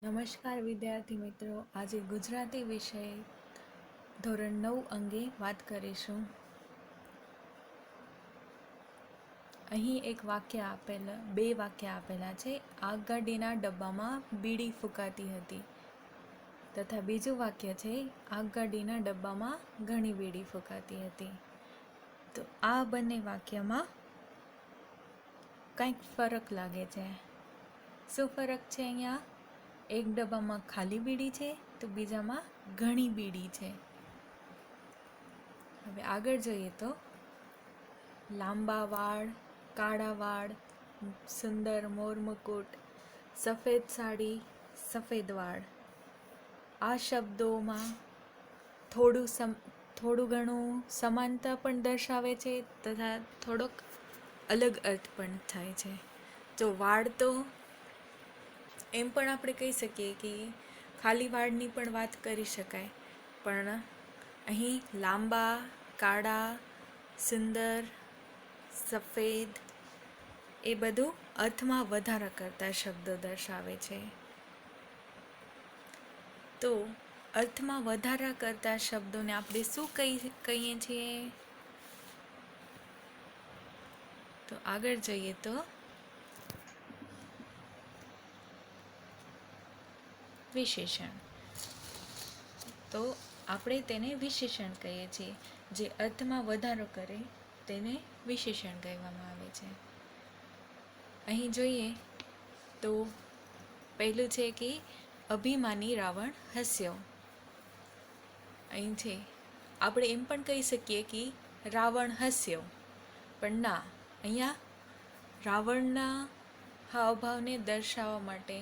નમસ્કાર વિદ્યાર્થી મિત્રો, આજે ગુજરાતી વિષય ધોરણ 9 અંગે વાત કરીશું. અહીં બે વાક્ય આપેલા છે. આગગાડીના ડબ્બામાં બીડી ફૂંકાતી હતી તથા બીજું વાક્ય છે આગગાડીના ડબ્બામાં ઘણી બીડી ફૂંકાતી હતી. તો આ બંને વાક્યમાં કંઈક ફરક લાગે છે. શું ફરક છે? અહીંયા એક ડબ્બામાં ખાલી બીડી છે તો બીજામાં ઘણી બીડી છે. હવે આગળ જોઈએ તો લાંબા વાળ, કાળા વાળ, સુંદર મોરમુકુટ, સફેદ સાડી, સફેદ વાળ. આ શબ્દોમાં થોડું ઘણું સમાનતા પણ દર્શાવે છે તથા થોડોક અલગ અર્થ પણ થાય છે. તો વાળ તો એમ પણ આપણે કહી શકીએ કે ખાલી વાળની પણ વાત કરી શકાય, પણ અહીં લાંબા, કાળા, સુંદર, સફેદ એ બધું અર્થમાં વધારા કરતા શબ્દો દર્શાવે છે. તો અર્થમાં વધારા કરતા શબ્દોને આપણે શું કહીએ છીએ? તો આગળ જોઈએ તો વિશેષણ. તો આપણે તેને વિશેષણ કહીએ છીએ. જે અર્થમાં વધારો કરે તેને વિશેષણ કહેવામાં આવે છે. અહીં જોઈએ તો પહેલું છે કે અભિમાની રાવણ હસ્યો. અહીં છે આપણે એમ પણ કહી શકીએ કે રાવણ હસ્યો, પણ ના, અહીંયા રાવણના હાવભાવને દર્શાવવા માટે,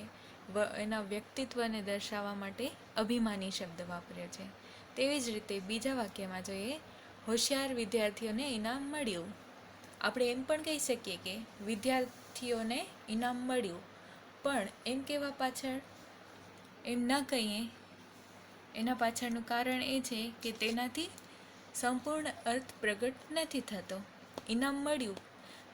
એના વ્યક્તિત્વને દર્શાવવા માટે અભિમાની શબ્દ વાપર્યો છે. તેવી જ રીતે બીજા વાક્યમાં જોઈએ, હોશિયાર વિદ્યાર્થીઓને ઇનામ મળ્યું. આપણે એમ પણ કહી શકીએ કે વિદ્યાર્થીઓને ઇનામ મળ્યું, પણ એમ કહેવા પાછળ એમ ન કહીએ, એના પાછળનું કારણ એ છે કે તેનાથી સંપૂર્ણ અર્થ પ્રગટ નથી થતો. ઇનામ મળ્યું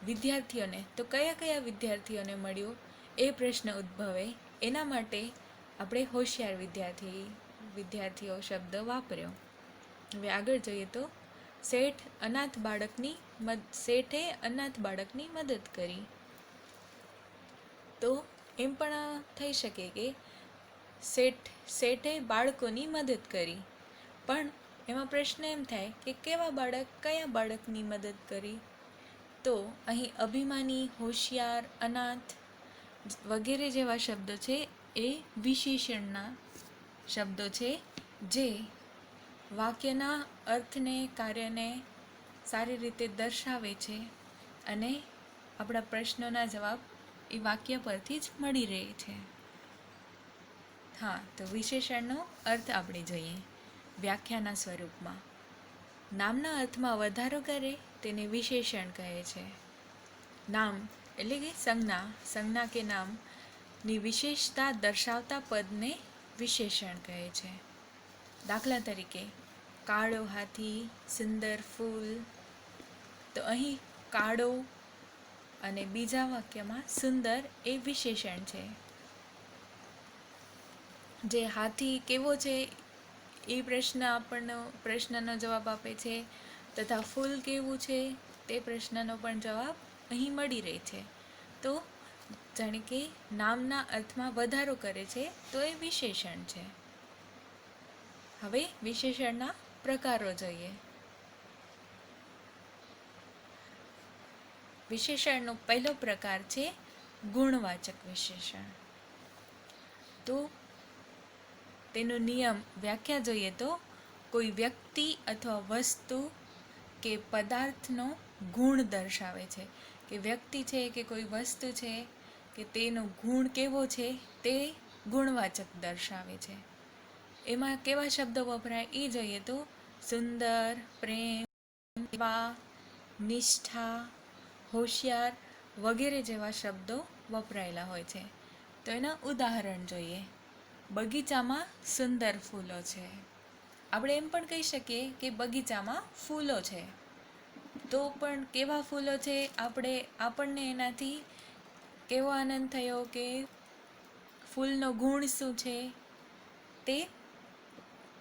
વિદ્યાર્થીઓને, તો કયા કયા વિદ્યાર્થીઓને મળ્યું એ પ્રશ્ન ઉદ્ભવે. એના માટે આપણે હોશિયાર વિદ્યાર્થીઓ શબ્દ વાપર્યો. હવે આગળ જોઈએ તો શેઠે અનાથ બાળકની મદદ કરી. તો એમ પણ થઈ શકે કે શેઠે બાળકોની મદદ કરી, પણ એમાં પ્રશ્ન એમ થાય કે કયા બાળકની મદદ કરી? તો અહીં અભિમાની, હોશિયાર, અનાથ વગેરે જેવા શબ્દો છે એ વિશેષણના શબ્દો છે, જે વાક્યના અર્થને, કાર્યને સારી રીતે દર્શાવે છે અને આપણા પ્રશ્નોના જવાબ એ વાક્ય પરથી જ મળી રહે છે. હા, તો વિશેષણનો અર્થ આપણે જોઈએ વ્યાખ્યાના સ્વરૂપમાં. નામના અર્થમાં વધારો કરે તેને વિશેષણ કહે છે. નામ એટલે કે સંજ્ઞા કે નામની વિશેષતા દર્શાવતા પદને વિશેષણ કહે છે. દાખલા તરીકે કાળો હાથી, સુંદર ફૂલ. તો અહીં કાળો અને બીજા વાક્યમાં સુંદર એ વિશેષણ છે. જે હાથી કેવો છે એ પ્રશ્નનો જવાબ આપે છે, તથા ફૂલ કેવું છે તે પ્રશ્નનો પણ જવાબ અહીં મળી રહે છે. તો જાણે કે નામના અર્થમાં વધારો કરે છે તો એ વિશેષણ છે. હવે વિશેષણના પ્રકારો જોઈએ. વિશેષણનો પહેલો પ્રકાર છે ગુણવાચક વિશેષણ. તો તેનો વ્યાખ્યા જોઈએ તો કોઈ વ્યક્તિ અથવા વસ્તુ કે પદાર્થનો ગુણ દર્શાવે છે. કે વ્યક્તિ છે કે કોઈ વસ્તુ છે કે તેનો ગુણ કેવો છે તે ગુણવાચક દર્શાવે છે. એમાં કેવા શબ્દો વપરાય એ જોઈએ તો સુંદર, પ્રેમ, સેવા, નિષ્ઠા, હોશિયાર વગેરે જેવા શબ્દો વપરાયેલા હોય છે. તો એના ઉદાહરણ જોઈએ. બગીચામાં સુંદર ફૂલો છે. આપણે એમ પણ કહી શકીએ કે બગીચામાં ફૂલો છે. તો પણ કેવા ફૂલો છે, આપણને એનાથી કેવો આનંદ થયો કે ફૂલનો ગુણ શું છે તે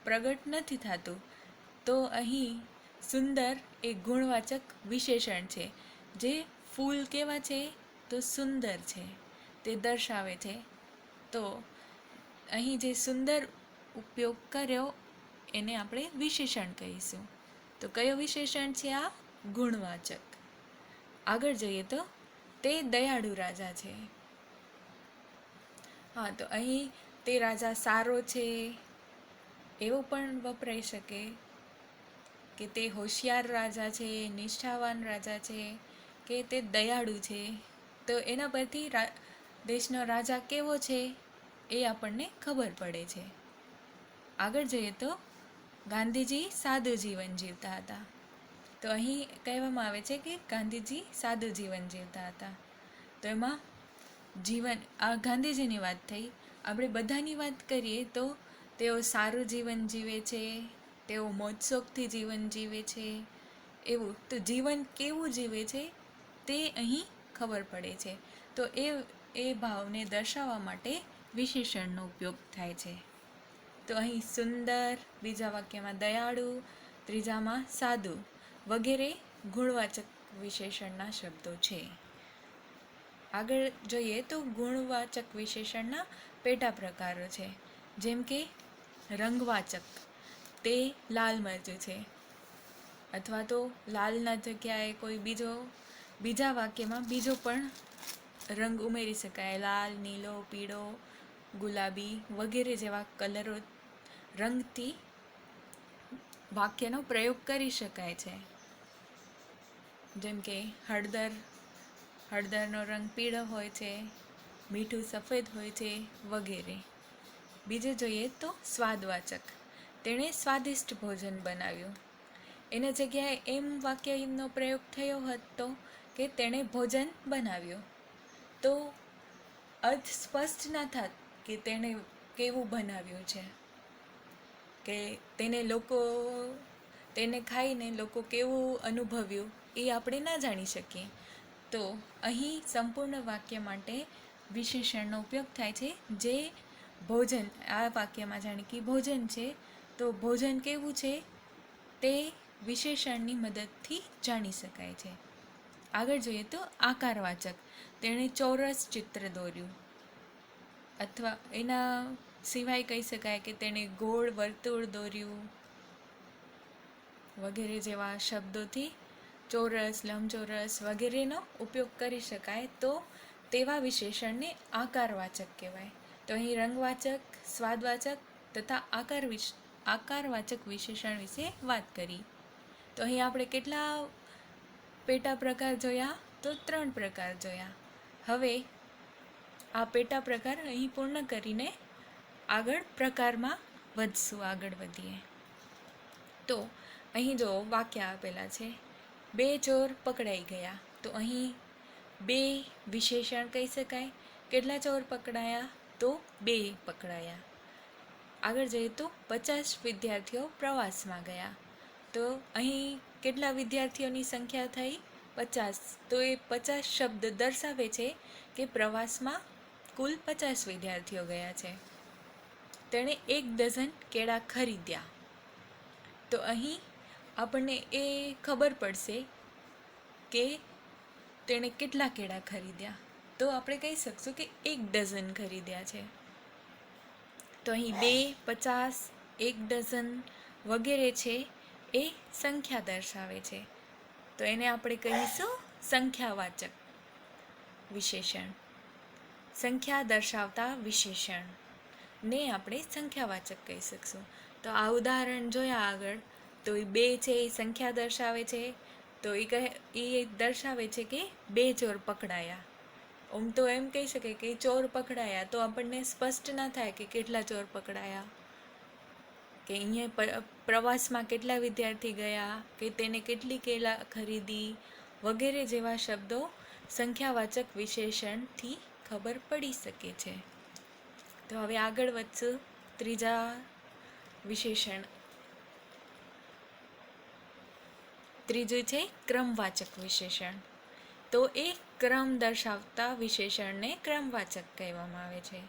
પ્રગટ નથી થતું. તો અહીં સુંદર એ ગુણવાચક વિશેષણ છે. જે ફૂલ કેવા છે તો સુંદર છે તે દર્શાવે છે. તો અહીં જે સુંદર ઉપયોગ કર્યો એને આપણે વિશેષણ કહીશું. તો કયો વિશેષણ છે આ? ગુણવાચક. આગળ જઈએ તો તે દયાળુ રાજા છે. હા, તો અહીં તે રાજા સારો છે એવું પણ વપરાઈ શકે કે તે હોશિયાર રાજા છે, નિષ્ઠાવાન રાજા છે, કે તે દયાળુ છે. તો એના પરથી દેશનો રાજા કેવો છે એ આપણને ખબર પડે છે. આગળ જઈએ તો ગાંધીજી સાદું જીવન જીવતા હતા. તો અહીં કહેવામાં આવે છે કે ગાંધીજી સાદું જીવન જીવતા હતા. તો એમાં આ ગાંધીજીની વાત થઈ. આપણે બધાની વાત કરીએ તો તેઓ સારું જીવન જીવે છે, તેઓ મોજશોખથી જીવન જીવે છે, એવું. તો જીવન કેવું જીવે છે તે અહીં ખબર પડે છે. તો એ ભાવને દર્શાવવા માટે વિશેષણનો ઉપયોગ થાય છે. તો અહીં સુંદર, બીજા વાક્યમાં દયાળુ, ત્રીજામાં સાદું વગેરે ગુણવાચક વિશેષણના શબ્દો છે. આગળ જોઈએ તો ગુણવાચક વિશેષણના પેટા પ્રકારો છે. જેમ કે રંગવાચક, તે લાલ મરચું છે, અથવા તો લાલના જગ્યાએ કોઈ બીજા વાક્યમાં બીજો પણ રંગ ઉમેરી શકાય. લાલ, નીલો, પીળો, ગુલાબી વગેરે જેવા કલરો રંગથી વાક્યનો પ્રયોગ કરી શકાય છે. જેમ કે હળદરનો રંગ પીળો હોય છે, મીઠું સફેદ હોય છે વગેરે. બીજું જોઈએ તો સ્વાદવાચક, તેણે સ્વાદિષ્ટ ભોજન બનાવ્યું. એના જગ્યાએ એમ વાક્યનો પ્રયોગ થયો હતો કે તેણે ભોજન બનાવ્યું. તો અર્થ સ્પષ્ટ ના થાત કે તેણે કેવું બનાવ્યું છે, કે તેને ખાઈને લોકો કેવું અનુભવ્યું એ આપણે ના જાણી શકીએ. તો અહીં સંપૂર્ણ વાક્ય માટે વિશેષણનો ઉપયોગ થાય છે. જે ભોજન, આ વાક્યમાં જાણે કે ભોજન છે, તો ભોજન કેવું છે તે વિશેષણની મદદથી જાણી શકાય છે. આગળ જોઈએ તો આકારવાચક, તેણે ચોરસ ચિત્ર દોર્યું. અથવા એના સિવાય કહી શકાય કે તેણે ગોળ વર્તુળ દોર્યું વગેરે જેવા શબ્દોથી ચોરસ, લંબચોરસ વગેરેનો ઉપયોગ કરી શકાય. તો તેવા વિશેષણને આકારવાચક કહેવાય. તો અહીં રંગવાચક, સ્વાદવાચક તથા આકારવાચક વિશેષણ વિશે વાત કરી. તો અહીં આપણે કેટલા પેટા પ્રકાર જોયા? તો 3 પ્રકાર જોયા. હવે આ પેટા પ્રકાર અહીં પૂર્ણ કરીને આગળ પ્રકારમાં આગળ વધીએ. તો અહીં જો વાક્ય આપેલા છે, 2 ચોર પકડાઈ ગયા. તો અહીં 2 વિશેષણ કહી શકાય. કેટલા ચોર પકડાયા? તો 2 પકડાયા. આગળ જઈએ તો 50 વિદ્યાર્થીઓ પ્રવાસમાં ગયા. તો અહીં કેટલા વિદ્યાર્થીઓની સંખ્યા થઈ? 50. તો એ 50 શબ્દ દર્શાવે છે કે પ્રવાસમાં કુલ 50 વિદ્યાર્થીઓ ગયા છે. તેણે 1 ડઝન કેળા ખરીદ્યા. તો અહીં આપણને એ ખબર પડશે કે તેણે કેટલા કેળા ખરીદ્યા. તો આપણે કહી શકશું કે 1 ડઝન ખરીદ્યા છે. તો અહીં 2, 50, 1 ડઝન વગેરે છે એ સંખ્યા દર્શાવે છે. તો એને આપણે કહીશું સંખ્યાવાચક વિશેષણ. સંખ્યા દર્શાવતા વિશેષણ ને આપણે સંખ્યાવાચક કહી શકશું. તો આ ઉદાહરણ જોયા આગળ. તો એ 2 છે એ સંખ્યા દર્શાવે છે. તો એ દર્શાવે છે કે 2 ચોર પકડાયા. તો એમ કહી શકે કે ચોર પકડાયા, તો આપણને સ્પષ્ટ ના થાય કે કેટલા ચોર પકડાયા, કે અહીંયા પ્રવાસમાં કેટલા વિદ્યાર્થી ગયા, કે તેને કેટલી કેળા ખરીદી વગેરે જેવા શબ્દો સંખ્યાવાચક વિશેષણથી ખબર પડી શકે છે. તો હવે આગળ વધશું ત્રીજા વિશેષણ. ત્રીજું છે ક્રમવાચક વિશેષણ. તો એ ક્રમ દર્શાવતા વિશેષણને ક્રમવાચક કહેવામાં આવે છે.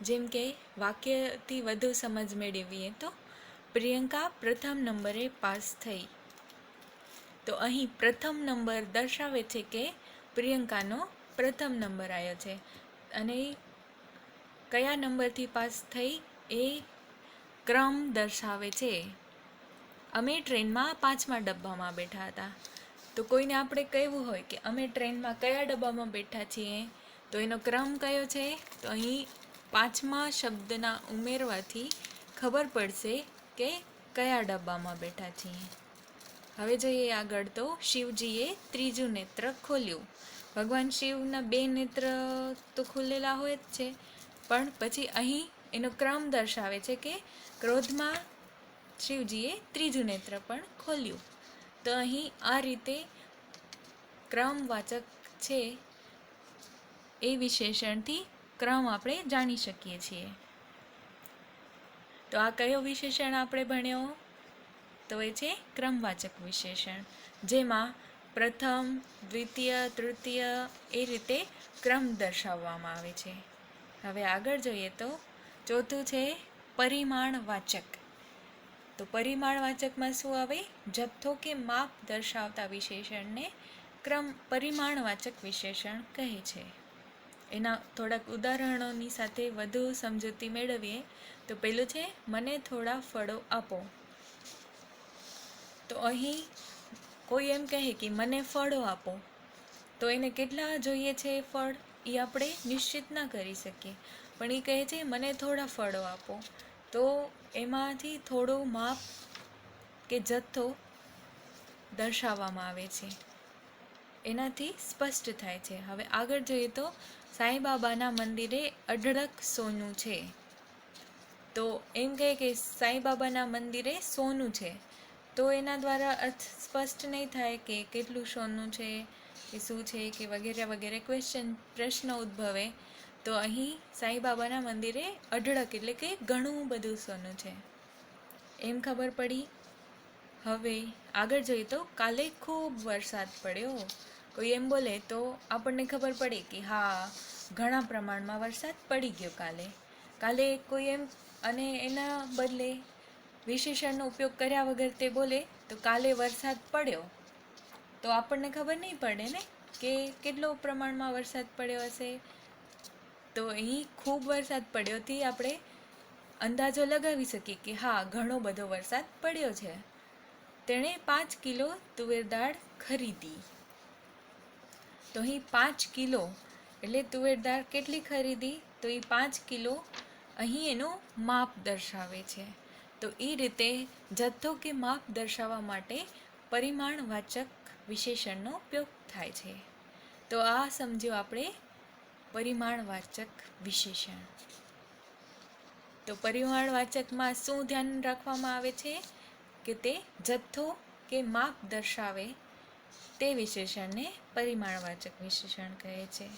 જેમ કે વાક્યથી વધુ સમજ મેળવીએ તો પ્રિયંકા પ્રથમ નંબરે પાસ થઈ. તો અહીં પ્રથમ નંબર દર્શાવે છે કે પ્રિયંકાનો પ્રથમ નંબર આવ્યો છે, અને કયા નંબરથી પાસ થઈ એ ક્રમ દર્શાવે છે. અમે ટ્રેનમાં 5મા ડબ્બામાં બેઠા હતા. તો કોઈને આપણે કહેવું હોય કે અમે ટ્રેનમાં કયા ડબ્બામાં બેઠા છીએ, તો એનો ક્રમ કયો છે, તો અહીં 5મા શબ્દના ઉમેરવાથી ખબર પડશે કે કયા ડબ્બામાં બેઠા છીએ. હવે જોઈએ આગળ. તો શિવજીએ ત્રીજું નેત્ર ખોલ્યું. ભગવાન શિવના 2 નેત્ર તો ખુલેલા હોય જ છે, પણ પછી અહીં એનો ક્રમ દર્શાવે છે કે ક્રોધમાં શિવજીએ ત્રીજું નેત્ર પણ ખોલ્યું. તો અહીં આ રીતે ક્રમવાચક છે એ વિશેષણથી ક્રમ આપણે જાણી શકીએ છીએ. તો આ કયો વિશેષણ આપણે ભણ્યો? તો એ છે ક્રમવાચક વિશેષણ, જેમાં પ્રથમ, દ્વિતીય, તૃતીય એ રીતે ક્રમ દર્શાવવામાં આવે છે. હવે આગળ જોઈએ તો ચોથું છે પરિમાણવાચક. તો પરિમાણવાચકમાં શું આવે? જથ્થો કે માપ દર્શાવતા વિશેષણને પરિમાણવાચક વિશેષણ કહે છે. એના થોડાક ઉદાહરણોની સાથે વધુ સમજૂતી મેળવીએ તો પેલું છે મને થોડા ફળો આપો. તો અહીં કોઈ એમ કહે કે મને ફળો આપો, તો એને કેટલા જોઈએ છે ફળ એ આપણે નિશ્ચિત ના કરી શકીએ, પણ એ કહે છે મને થોડા ફળો આપો, તો એમાંથી થોડું માપ કે જથ્થો દર્શાવવામાં આવે છે, એનાથી સ્પષ્ટ થાય છે. હવે આગળ જોઈએ તો સાંઈબાબાના મંદિરે અઢળક સોનું છે. તો એમ કહે કે સાંઈબાબાના મંદિરે સોનું છે, તો એના દ્વારા અર્થ સ્પષ્ટ નહીં થાય કે કેટલું સોનું છે કે શું છે કે વગેરે વગેરે પ્રશ્ન ઉદ્ભવે. તો અહીં સાંઈબાબાના મંદિરે અઢળક એટલે કે ઘણું બધું સોનું છે એમ ખબર પડી. હવે આગળ જોઈએ તો કાલે ખૂબ વરસાદ પડ્યો. કોઈ એમ બોલે તો આપણને ખબર પડે કે હા, ઘણા પ્રમાણમાં વરસાદ પડી ગયો કાલે કોઈ એમ, અને એના બદલે વિશેષણનો ઉપયોગ કર્યા વગર તે બોલે તો કાલે વરસાદ પડ્યો, તો આપણને ખબર નહીં પડે ને કે કેટલો પ્રમાણમાં વરસાદ પડ્યો હશે. તો અહીં ખૂબ વરસાદ પડ્યોથી આપણે અંદાજો લગાવી શકીએ કે હા, ઘણો બધો વરસાદ પડ્યો છે. તેણે 5 કિલો તુવેર દાળ ખરીદી. તો અહીં 5 કિલો એટલે તુવેર દાળ કેટલી ખરીદી, તો એ 5 કિલો અહીં એનું માપ દર્શાવે છે. તો એ રીતે જથ્થો કે માપ દર્શાવવા માટે પરિમાણવાચક વિશેષણનો ઉપયોગ થાય છે. તો આ સમજ્યો આપણે પરિમાણવાચક વિશેષણ. તો પરિમાણવાચકમાં શું ધ્યાન રાખવામાં આવે છે કે તે જથ્થો કે માપ દર્શાવે તે વિશેષણને પરિમાણવાચક વિશેષણ કહે છે.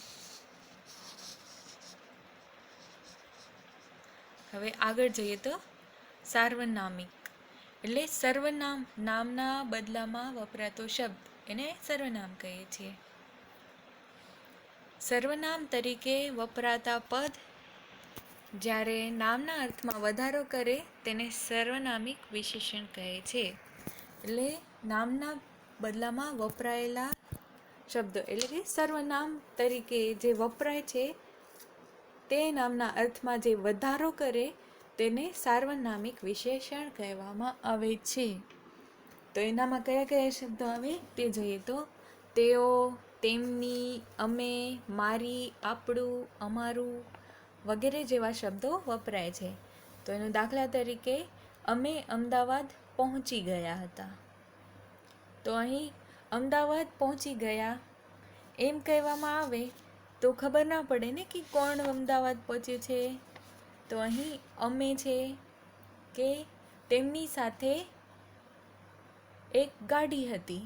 હવે આગળ જોઈએ તો સાર્વનામિક એટલે સર્વનામ, નામના બદલામાં વપરાતો શબ્દ એને સર્વનામ કહીએ છીએ. સર્વનામ તરીકે વપરાતા પદ જ્યારે નામના અર્થમાં વધારો કરે તેને સર્વનામિક વિશેષણ કહે છે. એટલે નામના બદલામાં વપરાયેલા શબ્દ એટલે કે સર્વનામ તરીકે જે વપરાય છે તે નામના અર્થમાં જે વધારો કરે તેને સાર્વનામિક વિશેષણ કહેવામાં આવે છે. તો એનામાં કયા કયા શબ્દો આવે તે જોઈએ તો તેઓ, તેમની, અમે, મારી, આપણું, અમારું વગેરે જેવા શબ્દો વપરાય છે. તો એનો દાખલા તરીકે અમે અમદાવાદ પહોંચી ગયા હતા. તો અહીં અમદાવાદ પહોંચી ગયા એમ કહેવામાં આવે તો ખબર ના પડે ને કે કોણ અમદાવાદ પહોંચ્યું છે. તો અહીં અમે છે કે તેમની સાથે એક ગાડી હતી.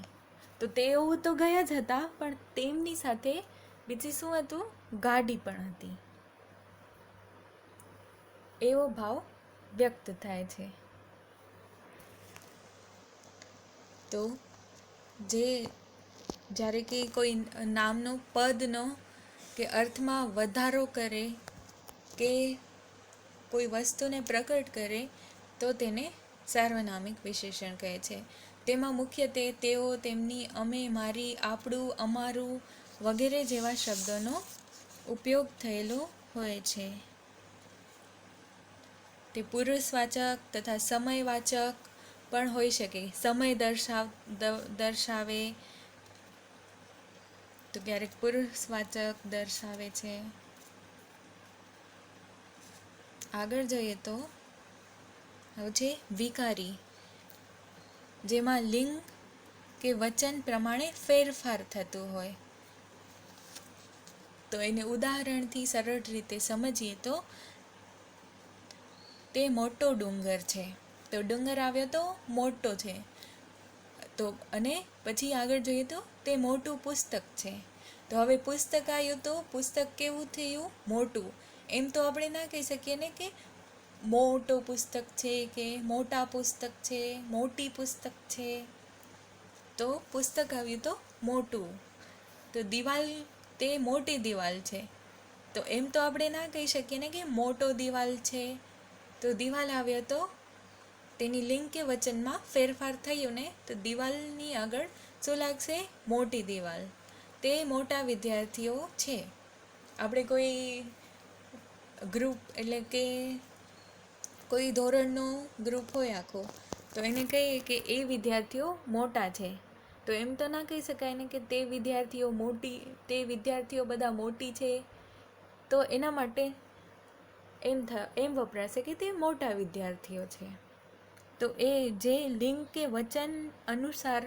તો તેઓ તો ગયા જ હતા, પણ તેમની સાથે બીજી શું હતું? ગાડી પણ હતી. એવો ભાવ વ્યક્ત થાય છે. તો જ્યારે કે કોઈ નામનો પદનો કે અર્થમાં વધારો કરે કે કોઈ વસ્તુને પ્રકટ કરે તો તેને સાર્વનામિક વિશેષણ કહે છે. તેમાં મુખ્યત્વે તેઓ, તેમની, અમે, મારી, આપણું, અમારું વગેરે જેવા શબ્દોનો ઉપયોગ થયેલો હોય છે. તે પુરુષવાચક તથા સમયવાચક પણ હોઈ શકે. સમય દર્શાવે તો ક્યારેક પુરુષવાચક દર્શાવે છે. આગળ જોઈએ તો હવે છે વિકારી, જેમાં લિંગ કે વચન પ્રમાણે ફેરફાર થતું હોય. તો એને ઉદાહરણથી સરળ રીતે સમજીએ તો તે મોટો ડુંગર છે. તો ડુંગર આવ્યો તો મોટો છે. તો અને પછી આગળ જોઈએ તો તે મોટું પુસ્તક છે. તો હવે પુસ્તક આવ્યું તો પુસ્તક કેવું થયું? મોટું. એમ તો આપણે ના કહી શકીએ ને કે મોટો પુસ્તક છે કે મોટા પુસ્તક છે, મોટી પુસ્તક છે. તો પુસ્તક આવ્યું તો મોટું. તો દિવાલ, તે મોટી દિવાલ છે. તો એમ તો આપણે ના કહી શકીએ ને કે મોટો દિવાલ છે. તો દિવાલ આવ્યો તો તેની લિંગ કે વચનમાં ફેરફાર થયું ને, તો દિવાલની આગળ શું લાગશે? મોટી દિવાલ. તે મોટા વિદ્યાર્થીઓ છે. આપણે કોઈ ગ્રુપ એટલે કે કોઈ ધોરણનો ગ્રુપ હોય આખો, તો એને કહીએ કે એ વિદ્યાર્થીઓ મોટા છે. તો એમ તો ના કહી શકાય ને કે તે વિદ્યાર્થીઓ બધા મોટી છે. તો એના માટે એમ વપરાશે કે તે મોટા વિદ્યાર્થીઓ છે. તો એ જે લિંગ કે વચન અનુસાર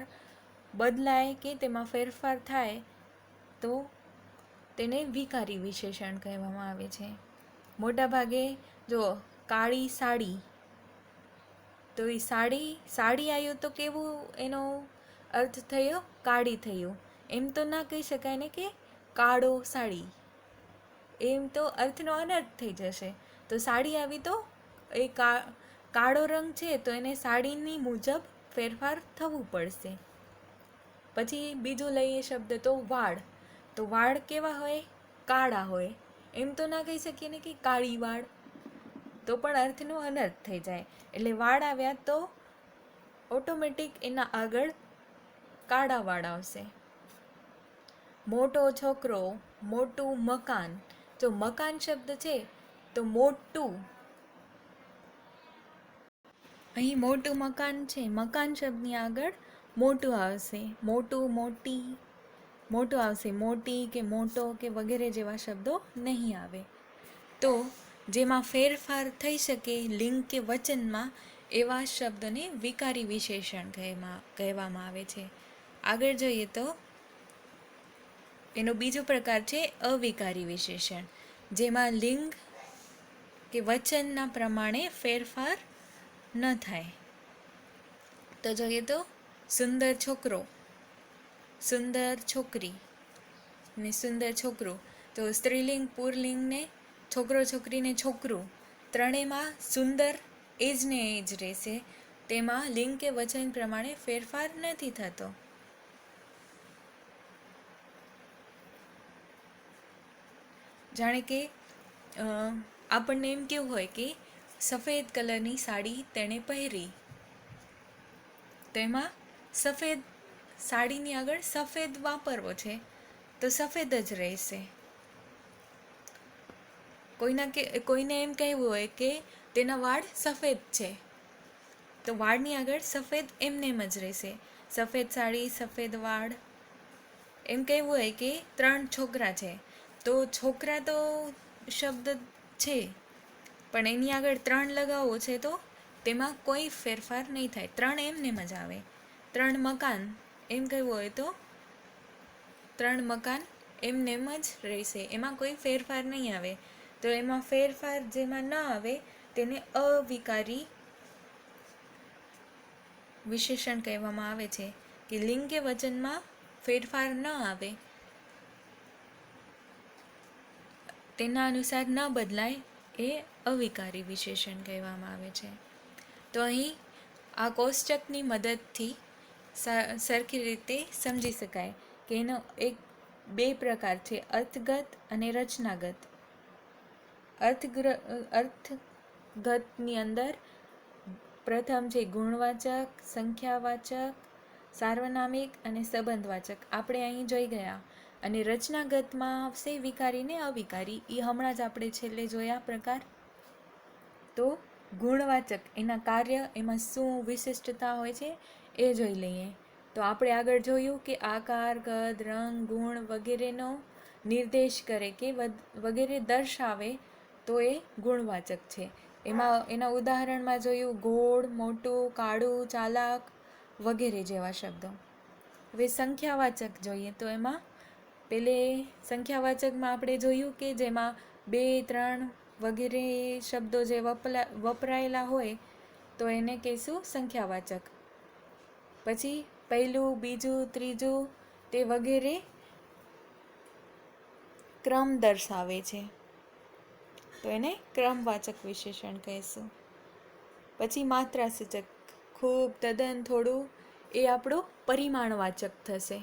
બદલાય કે તેમાં ફેરફાર થાય તો તેને વિકારી વિશેષણ કહેવામાં આવે છે. મોટા ભાગે જો કાળી સાડી, તો એ સાડી આવ્યું તો કેવું એનો અર્થ થયો? કાળી થયું. એમ તો ના કહી શકાય ને કે કાળો સાડી. એમ તો અર્થનો અનર્થ થઈ જશે. તો સાડી આવી તો એ કાળો રંગ છે, તો એને સાડીની મુજબ ફેરફાર થવું પડશે. પછી બીજું લઈએ શબ્દ તો વાળ. તો વાળ કેવા હોય? કાળા હોય. એમ તો ના કહી શકીએ ને કે કાળી વાળ. તો પણ અર્થનો અનર્થ થઈ જાય. એટલે વાળ આવ્યા તો ઓટોમેટિક એના આગળ કાળા વાળ આવશે. મોટો છોકરો, મોટું મકાન. જો મકાન શબ્દ છે તો મોટું, અહીં મોટું મકાન છે, મકાન શબ્દની આગળ મોટું આવશે. મોટું, મોટી, મોટું આવશે. મોટી કે મોટો કે વગેરે જેવા શબ્દો નહીં આવે. તો જેમાં ફેરફાર થઈ શકે લિંગ કે વચનમાં, એવા શબ્દને વિકારી વિશેષણ કહેવામાં આવે છે. આગળ જોઈએ તો એનો બીજો પ્રકાર છે અવિકારી વિશેષણ, જેમાં લિંગ કે વચનના પ્રમાણે ફેરફાર ન થાય. તો જોઈએ તો સુંદર છોકરો, સુંદર છોકરી ને સુંદર છોકરું. તો સ્ત્રીલિંગ, પુલ્લિંગને, છોકરો છોકરીને છોકરું, ત્રણેયમાં સુંદર એ જ ને એ જ રહેશે. તેમાં લિંગ કે વચન પ્રમાણે ફેરફાર નથી થતો. જાણે કે આપણને એમ કેવું હોય કે સફેદ કલરની સાડી તેણે પહેરી, તો એમાં સફેદ સાડીની આગળ સફેદ વાપરવો છે તો સફેદ જ રહેશે. કોઈને એમ કહેવું હોય કે તેના વાળ સફેદ છે, તો વાળની આગળ સફેદ એમનેમ જ રહેશે. સફેદ સાડી, સફેદ વાળ. એમ કહેવું હોય કે 3 છોકરા છે, તો છોકરા તો શબ્દ છે, પણ એની આગળ 3 લગાવવો છે તો તેમાં કોઈ ફેરફાર નહીં થાય. 3 એમનેમ જ આવે. 3 મકાન એમ કહેવું હોય તો 3 મકાન એમનેમ જ રહેશે. એમાં કોઈ ફેરફાર નહીં આવે. તો એમાં ફેરફાર જેમાં ન આવે તેને અવિકારી વિશેષણ કહેવામાં આવે છે. કે લિંગ કે વચનમાં ફેરફાર ન આવે, તેના અનુસાર ન બદલાય, એ અવિકારી વિશેષણ કહેવામાં આવે છે. તો અહીં આ કોષ્ટકની મદદથી સરખી રીતે સમજી શકાય કે એનો બે પ્રકાર છે, અર્થગત અને રચનાગત. ગતની અંદર પ્રથમ છે ગુણવાચક, સંખ્યાવાચક, સાર્વનામિક અને સંબંધવાચક. આપણે અહીં જોઈ ગયા. અને રચનાગતમાં આવશે વિકારી ને અવિકારી. એ હમણાં જ આપણે છેલ્લે જોયા પ્રકાર. તો ગુણવાચક, એના કાર્ય, એમાં શું વિશિષ્ટતા હોય છે એ જોઈ લઈએ. તો આપણે આગળ જોયું કે આકાર, કદ, રંગ, ગુણ વગેરેનો નિર્દેશ કરે કે વગેરે દર્શાવે તો એ ગુણવાચક છે. એમાં એના ઉદાહરણમાં જોયું ગોળ, મોટું, કાળું, ચાલાક વગેરે જેવા શબ્દો. હવે સંખ્યાવાચક જોઈએ તો એમાં પેલે સંખ્યાવાચકમાં આપણે જોયું કે જેમાં 2, 3 વગેરે શબ્દો જે વપરાયેલા હોય તો એને કહીશું સંખ્યાવાચક. પછી પહેલું, બીજું, ત્રીજું તે વગેરે ક્રમ દર્શાવે છે તો એને ક્રમવાચક વિશેષણ કહીશું. પછી માત્રાસૂચક, ખૂબ, તદ્દન, થોડું એ આપણું પરિમાણવાચક થશે.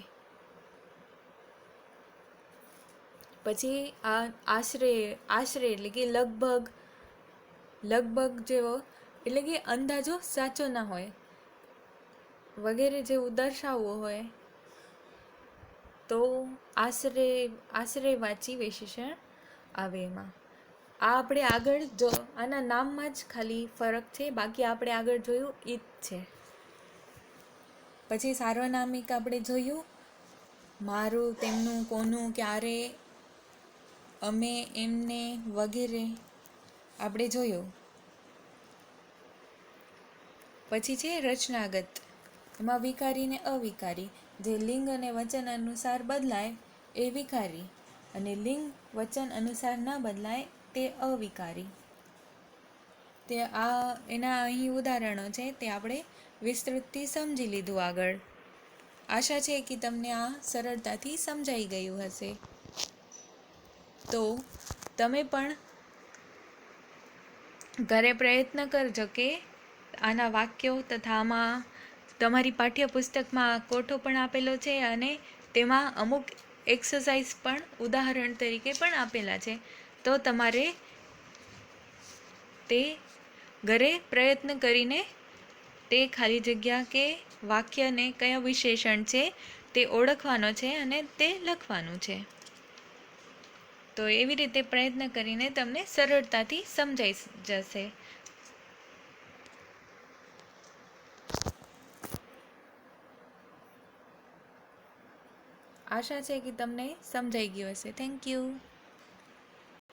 પછી આ આશરે એટલે કે લગભગ જેવો એટલે કે અંદાજો સાચો ના હોય વગેરે જેવું દર્શાવવું હોય તો આશ્રયવાચી વિશેષણ આવે એમાં. આ આપણે આગળ જો આના નામમાં જ ખાલી ફરક છે, બાકી આપણે આગળ જોયું એ જ છે. પછી સાર્વનામિક આપણે જોયું મારું, તેમનું, કોનું, ક્યારે, અમે, એમને વગેરે આપણે જોયું. પછી છે રચનાગત. એમાં વિકારી ને અવિકારી. જે લિંગ અને વચન અનુસાર બદલાય એ વિકારી અને લિંગ વચન અનુસાર ન બદલાય તે અવિકારી. તે એના અહીં ઉદાહરણો છે તે આપણે વિસ્તૃતથી સમજી લીધું આગળ. આશા છે કે તમને આ સરળતાથી સમજાઈ ગયું હશે. તો તમે પણ ઘરે પ્રયત્ન કરજો કે આના વાક્યો તથા આમાં તમારી પાઠ્યપુસ્તકમાં કોઠો પણ આપેલો છે અને તેમાં અમુક એક્સરસાઇઝ પણ ઉદાહરણ તરીકે પણ આપેલા છે. તો તમારે તે ઘરે પ્રયત્ન કરીને તે ખાલી જગ્યા કે વાક્યને કયા વિશેષણ છે તે ઓળખવાનો છે અને તે લખવાનું છે. તો એવી રીતે પ્રયત્ન કરીને તમને સરળતાથી સમજાઈ જશે. આશા છે કે તમને સમજાઈ ગયું હશે. Thank you.